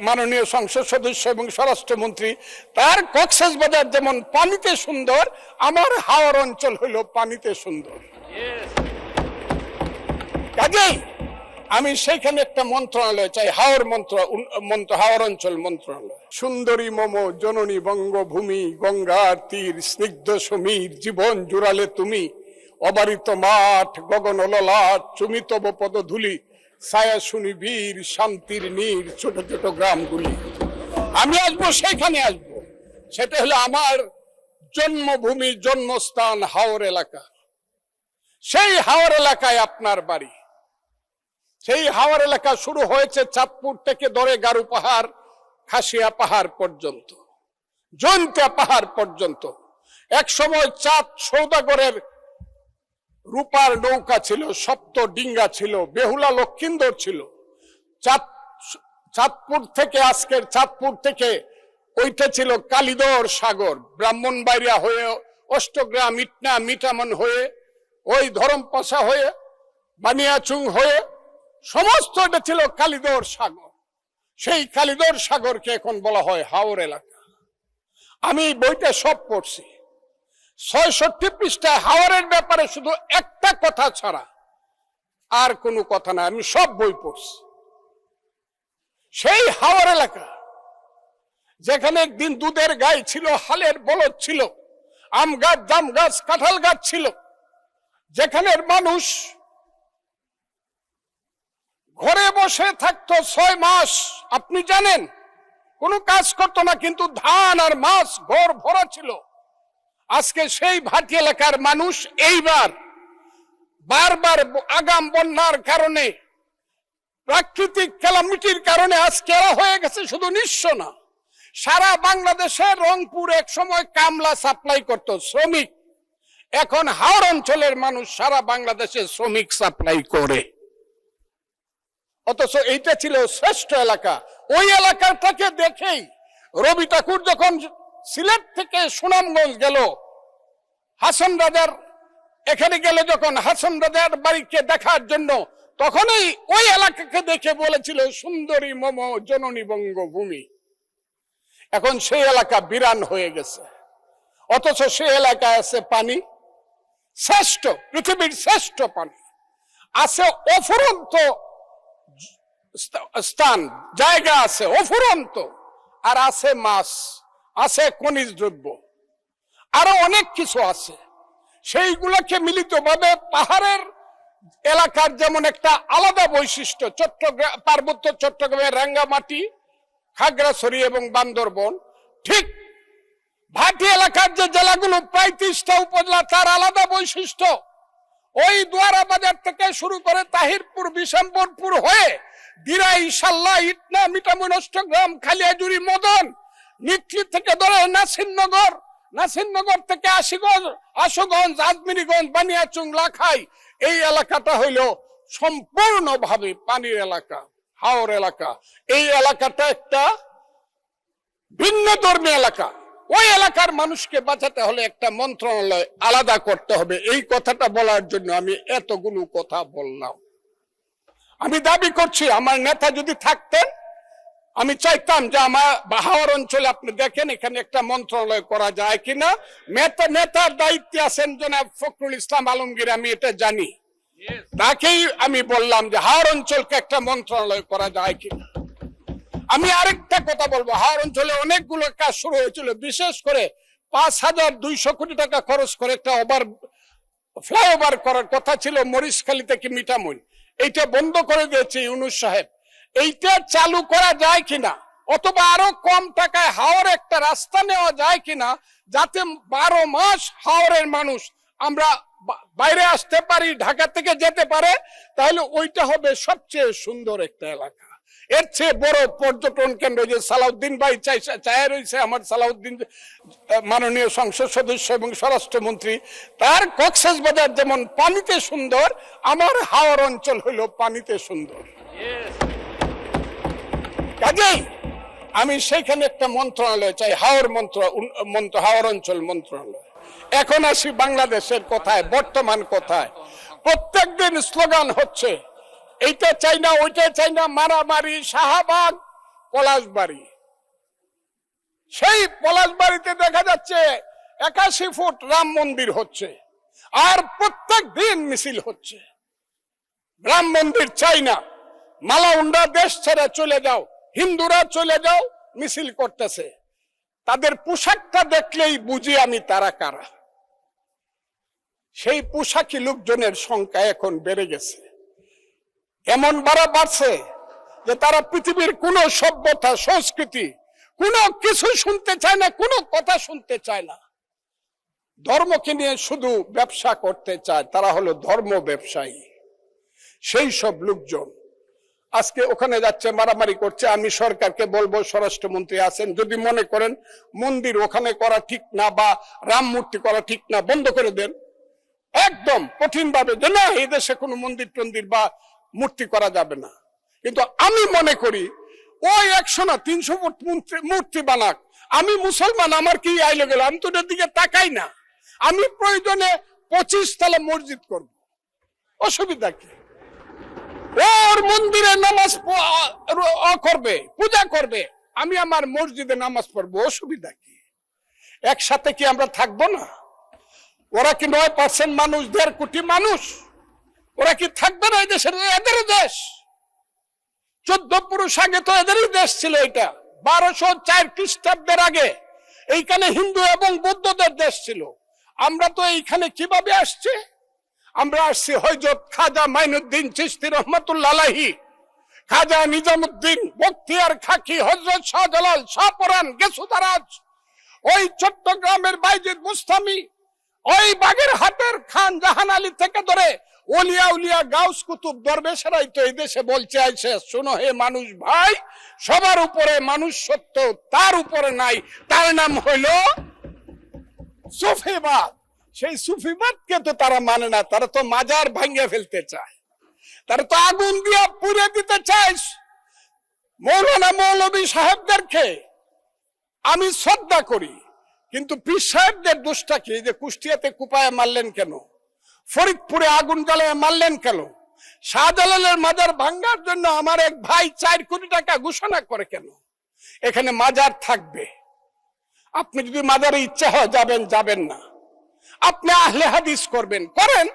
মাননীয় সংসদ সদস্য এবং স্বরাষ্ট্রমন্ত্রী, তার কক্সবাজার যেমন পানিতে সুন্দর, আমার হাওর অঞ্চল হলো পানিতে সুন্দর। কাজেই আমি সেইখানে একটা মন্ত্রণালয় চাই, হাওর অঞ্চল মন্ত্রণালয়। সুন্দরী মম জননী বঙ্গভূমি, গঙ্গার তীর স্নিগ্ধ সমীর, জীবন জুড়ালে তুমি, অবারিত মাঠ গগন ললাট, চুমিতব পদধূলি, ছায়া শুনি বীর, শান্তির নীর, ছোট ছোট গ্রামগুলি। আমি আসবো, সেইখানে আসবো। সেটা হলো আমার জন্মভূমি, জন্মস্থান হাওর এলাকা। সেই হাওর এলাকায় আপনার বাড়ি। সেই হাওর এলাকা শুরু হয়েছে চাঁদপুর থেকে ধরে গারু পাহাড়, খাসিয়া পাহাড় পর্যন্ত, জৈন্তা পাহাড় পর্যন্ত। এক সময় চাঁদ সৌদাগরের রূপার নৌকা ছিল, সপ্ত ডিঙ্গা ছিল, বেহুলা লক্ষিন্দর ছিল। চাঁদপুর থেকে, আজকের চাঁদপুর থেকে ওইটা ছিল কালিদর সাগর, ব্রাহ্মণবাড়িয়া হয়ে, অষ্টগ্রাম, ইটনা, মিঠামন হয়ে, ওই ধরমপাশা হয়ে, বানিয়াচুং হয়ে, সমস্ত এটা ছিল কালিদর সাগর। সেই কালিদর সাগরকে এখন বলা হয় হাওর এলাকা। আমি বইটা সব পড়ছি, ৬৬ পৃষ্ঠায় হাওরের ব্যাপারে শুধু একটা কথা ছাড়া আর কোনো কথা না, আমি সব বই পড়ছি। সেই হাওর এলাকা যেখানে একদিন দুধের গাই ছিল, হালের বলদ ছিল, আম গাছ, জাম গাছ, কাঁঠাল গাছ ছিল, যেখানের মানুষ ঘরে বসে থাকতো ৬ মাস। আপনি জানেন, কোনো কাজ করতো না, কিন্তু ধান আর মাছ ঘর ভরা ছিল। আজকে সেই ভাটি এলাকার মানুষ এইবার বারবার আগাম বন্যার কারণে, প্রাকৃতিক ক্যালামিটির কারণে আজকে এরা হয়ে গেছে শুধু নিঃস্ব না, সারা বাংলাদেশে রংপুর এক সময় কামলা সাপ্লাই করত, শ্রমিক। এখন হাওর অঞ্চলের মানুষ সারা বাংলাদেশে শ্রমিক সাপ্লাই করে। অথচ এইটা ছিল শ্রেষ্ঠ এলাকা। ওই এলাকাটাকে দেখেই রবি ঠাকুর যখন সিলেট থেকে সুনামগঞ্জ গেল, হাসন রাজার এখানে গেলে, যখন হাসন রাজার বাড়িকে দেখার জন্য, তখনই ওই এলাকাকে দেখে বলেছিল সুন্দরী মম জননী বঙ্গভূমি। এখন সেই এলাকা বিরান হয়ে গেছে, অথচ সেই এলাকায় আছে পানি, শ্রেষ্ঠ, পৃথিবীর শ্রেষ্ঠ পানি আছে, অফুরন্ত স্থান, জায়গা আছে অফুরন্ত, আর আছে মাছ, আছে খনিজ দ্রব্য, আরো অনেক কিছু আছে। সেইগুলোকে মিলিতভাবে পাহাড়ের এলাকার যেমন একটা আলাদা বৈশিষ্ট্য, চট্টগ্রাম, পার্বত্য চট্টগ্রামের রাঙ্গামাটি, খাগড়াছড়ি এবং বান্দরবন, ঠিক ভাটি এলাকার যে জেলাগুলো প্রায় 30টা উপজেলা, তার আলাদা বৈশিষ্ট্য। ওই দুয়ারা বাজার থেকে শুরু করে তাহিরপুর, বিশম্বরপুর হয়ে দিরাই, ইশাল্লাহ, ইটনা, মিঠামইন, অষ্টগ্রাম, খালিয়াজুরি, মদন, নিকলি থেকে ধরে নাসিরনগর, নাসিরনগর থেকে আশুগঞ্জ, আজমিরিগঞ্জ, বানিয়াচুং, লাখাই, এই এলাকাটা হইল সম্পূর্ণভাবে পানির এলাকা, হাওর এলাকা। এই এলাকাটা একটা ভিন্ন ধর্মী এলাকা। ওই এলাকার মানুষকে বাঁচাতে হলে একটা মন্ত্রণালয় আলাদা করতে হবে। এই কথাটা বলার জন্য আমি এতগুলো কথা বললাম। আমি দাবি করছি, আমার নেতা যদি থাকতেন, আমি চাইতাম যে আমার হাওর অঞ্চলে আপনি দেখেন এখানে একটা মন্ত্রণালয় করা যায় কিনা। নেতার দায়িত্বে আছেন জনাব ফখরুল ইসলাম আলমগীর, আমি এটা জানি। তাকেই আমি বললাম যে হাওর অঞ্চলকে একটা মন্ত্রণালয় করা যায় কিনা। আমি আরেকটা কথা বলবো, হাওর অঞ্চলে অনেকগুলো কাজ শুরু হয়েছিল, বিশেষ করে ৫,২০০ কোটি টাকা খরচ করে একটা ফ্লাইওভার করার কথা ছিল মরিচখালী থেকে মিঠামইন। এইটা বন্ধ করে দিয়েছে ইউনূস সাহেব। এইটা চালু করা যায় কিনা, অথবা আরো কম টাকায় হাওর একটা রাস্তা নেওয়া যায় কিনা, যাতে 12 মাস হাওরের মানুষ আমরা বাইরে আসতে পারি, ঢাকা থেকে যেতে পারে, তাহলে ওইটা হবে সবচেয়ে সুন্দর একটা এলাকা। এর চেয়ে বড় পর্যটন কেন্দ্র যে সালাউদ্দিন ভাই চায় রয়েছে, আমার সালাউদ্দিন মাননীয় সংসদ সদস্য এবং স্বরাষ্ট্রমন্ত্রী, তার কক্সবাজার যেমন পানিতে সুন্দর, আমার হাওর অঞ্চল হইল পানিতে সুন্দর। কাজেই আমি সেখানে একটা মন্ত্রণালয় চাই, হাওর অঞ্চল মন্ত্রণালয়। এখন আসি বাংলাদেশের কথায়, বর্তমান কথায়। প্রত্যেকদিন স্লোগান হচ্ছে এইটা চাই না, ওইটা চাই না, মারামারি, শাহবাগ, পলাশবাড়ি। সেই পলাশবাড়িতে দেখা যাচ্ছে 81 ফুট রাম মন্দির হচ্ছে, আর প্রত্যেক দিন মিছিল হচ্ছে। রাম মন্দির চাই না, মালাউন্ডা দেশ ছেড়ে চলে যাও, হিন্দুরা চলে যাও, মিছিল করতেছে। তাদের পোশাকটা দেখলেই বুঝি আমি তারা কারা। সেই পোশাকি লোকজনের সংখ্যা এখন বেড়ে গেছে, এমন বাড়ছে যে তারা পৃথিবীর কোন সভ্যতা সংস্কৃতি কোনো কিছু শুনতে চায় না, কোনো কথা শুনতে চায় না। ধর্মকে নিয়ে শুধু ব্যবসা করতে চায়, তারা হলো ধর্ম ব্যবসায়ী। সেই সব লোকজন আজকে ওখানে যাচ্ছে, মারামারি করছে। আমি সরকারকে বলবো, স্বরাষ্ট্রমন্ত্রী আছেন, যদি মনে করেন মন্দির ওখানে করা ঠিক না বা রাম মূর্তি করা ঠিক না, বন্ধ করে দেন একদম কঠিন ভাবে, যে না এই দেশে কোনো মন্দির টন্দির বা মূর্তি করা যাবে না। কিন্তু আমি মনে করি ওই 100 না 300 ফুট মূর্তি বানাক, আমি মুসলমান, আমার কি আইলে গেল, আমি তো ওটার দিকে তাকাই না। আমি প্রয়োজনে 25 তলা মসজিদ করব, অসুবিধা কি? ওর মন্দিরে নামাজ করবে, পূজা করবে, আমি আমার মসজিদে নামাজ পড়বো, অসুবিধা কি? একসাথে কি আমরা থাকবো না? ওরা কি 9% মানুষ, 1.5 কোটি মানুষ, ওরা কি থাকবে না এই দেশের? এদের দেশ। 14 পুরুষ আগে তো এদেরই দেশ ছিল। এটা 1204 খ্রিস্টাব্দের আগে এইখানে হিন্দু এবং বৌদ্ধদের দেশ ছিল। আমরা তো এইখানে কিভাবে আসছি? আমরা আসছি হযরত খাজা মাইনুদ্দিন চিশতি রহমাতুল্লাহ আলাইহি, খাজা নিজামুদ্দিন বখতিয়ার খাকি, হযরত শাহজালাল, শাহপরান, গেসুদারাজ, ওই চট্টগ্রামের বাইজিদ বুস্তামি, ওই বাগেরহাটের খান জাহান আলী থেকে ধরে ওলিয়া উলিয়া গাউস কুতুব দরবেশেরাই তো এই দেশে বলছে আইছে, শোনো হে মানুষ ভাই, সবার উপরে মানুষ সত্য, তার উপরে নাই, তার নাম হইল সুফিবাদ। সেই সুফিবাদকে তো তারা মানে না, তারা তো মাজার ভাঙিয়ে ফেলতে চায়, তারা তো আগুন দিয়া পুড়ে দিতে চায়। মৌলানা মৌলভী সাহেবদেরকে আমি শ্রদ্ধা করি, কিন্তু পীর সাহেবদের দোষটা কি? যে কুষ্টিয়াতে কুপায় মারলেন কেন? ফরিদপুরে আগুন জ্বালায় মারলেন কেন? শাহজালালের মাজার ভাঙ্গার জন্য আমার এক ভাই 4 কোটি টাকা ঘোষণা করে কেন? এখানে মাজার থাকবে, আপনি যদি মাজারে ইচ্ছা হয় যাবেন, যাবেন না। আপনি আহলে হাদিস করবেন, করেন,